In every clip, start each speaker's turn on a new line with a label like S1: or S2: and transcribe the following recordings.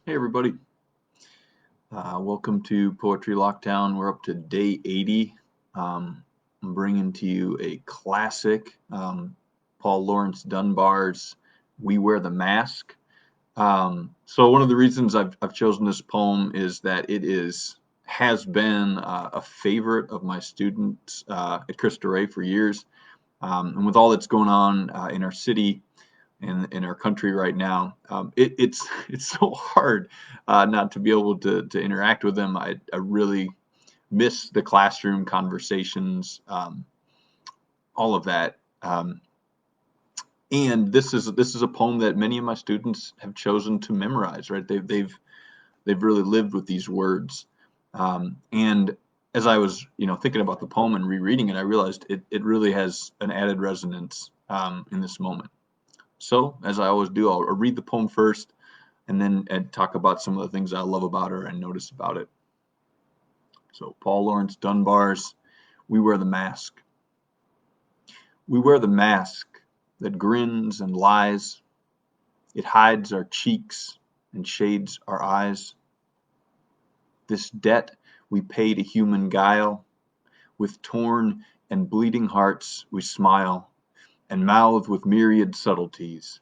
S1: Hey everybody, welcome to Poetry Lockdown. We're up to day 80. I'm bringing to you a classic, Paul Laurence Dunbar's "We Wear the Mask." So one of the reasons I've chosen this poem is that has been a favorite of my students at Cristo Rey for years, and with all that's going on in our city in our country right now. It's so hard not to be able to interact with them. I really miss the classroom conversations, all of that. And this is a poem that many of my students have chosen to memorize. Right? They've really lived with these words. And as I was thinking about the poem and rereading it, I realized it really has an added resonance in this moment. So, as I always do, I'll read the poem first and then talk about some of the things I love about her and notice about it. So, Paul Laurence Dunbar's "We Wear the Mask." We wear the mask that grins and lies. It hides our cheeks and shades our eyes. This debt we pay to human guile. With torn and bleeding hearts we smile and mouth with myriad subtleties.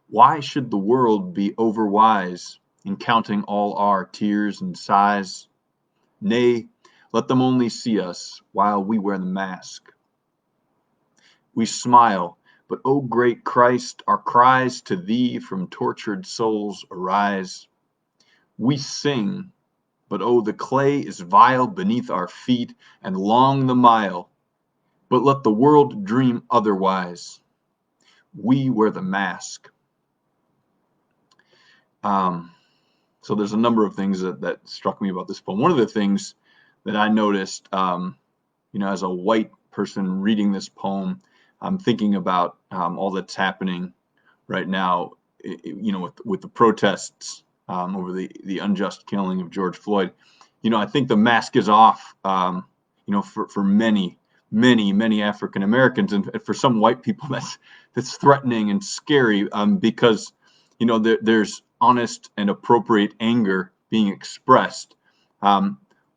S1: Why should the world be overwise in counting all our tears and sighs? Nay, let them only see us while we wear the mask. We smile, but O great Christ, our cries to thee from tortured souls arise. We sing, but oh, the clay is vile beneath our feet, and long the mile. But let the world dream otherwise. We wear the mask. So there's a number of things that struck me about this poem. One of the things that I noticed, as a white person reading this poem, I'm thinking about all that's happening right now, with the protests over the unjust killing of George Floyd. I think the mask is off, for many African Americans, and for some white people, that's threatening and scary, because there's honest and appropriate anger being expressed,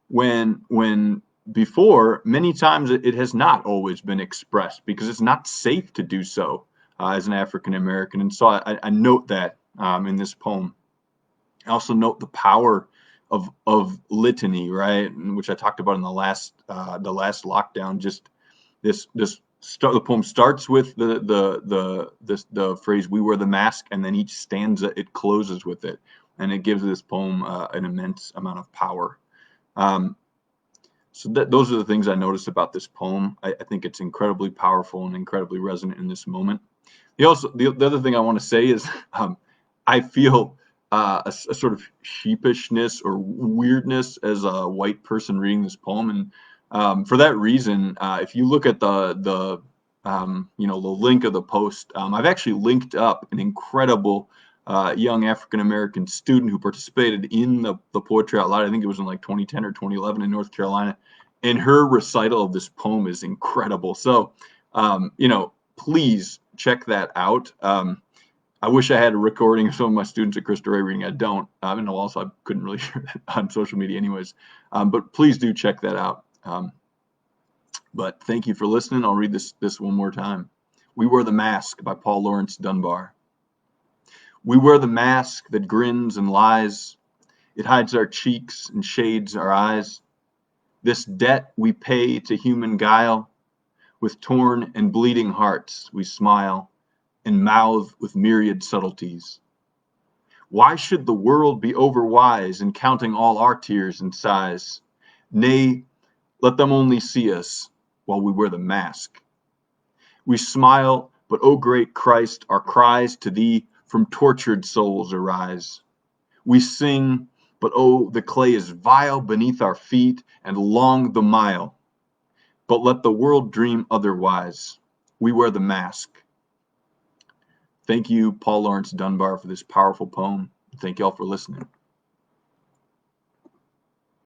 S1: when before many times it has not always been expressed because it's not safe to do so as an African American. And so I note that in this poem. I also note the power of litany, right, which I talked about in the last lockdown. Just the poem starts with the phrase "we wear the mask," and then each stanza it closes with it, and it gives this poem an immense amount of power. So those are the things I noticed about this poem. I think it's incredibly powerful and incredibly resonant in this moment. The other thing I want to say is I feel a sort of sheepishness or weirdness as a white person reading this poem, and for that reason, if you look at the link of the post, I've actually linked up an incredible young African American student who participated in the Poetry Out Loud. I think it was in like 2010 or 2011 in North Carolina, and her recital of this poem is incredible. So, please check that out. I wish I had a recording of some of my students at Cristo Rey reading. I don't. And also I couldn't really share that on social media anyways. But please do check that out. But thank you for listening. I'll read this one more time. We Wear the Mask by Paul Laurence Dunbar. We wear the mask that grins and lies. It hides our cheeks and shades our eyes. This debt we pay to human guile. With torn and bleeding hearts we smile and mouth with myriad subtleties. Why should the world be overwise in counting all our tears and sighs? Nay, let them only see us while we wear the mask. We smile, but O great Christ, our cries to thee from tortured souls arise. We sing, but oh, the clay is vile beneath our feet, and long the mile. But let the world dream otherwise. We wear the mask. Thank you, Paul Laurence Dunbar, for this powerful poem. Thank you all for listening.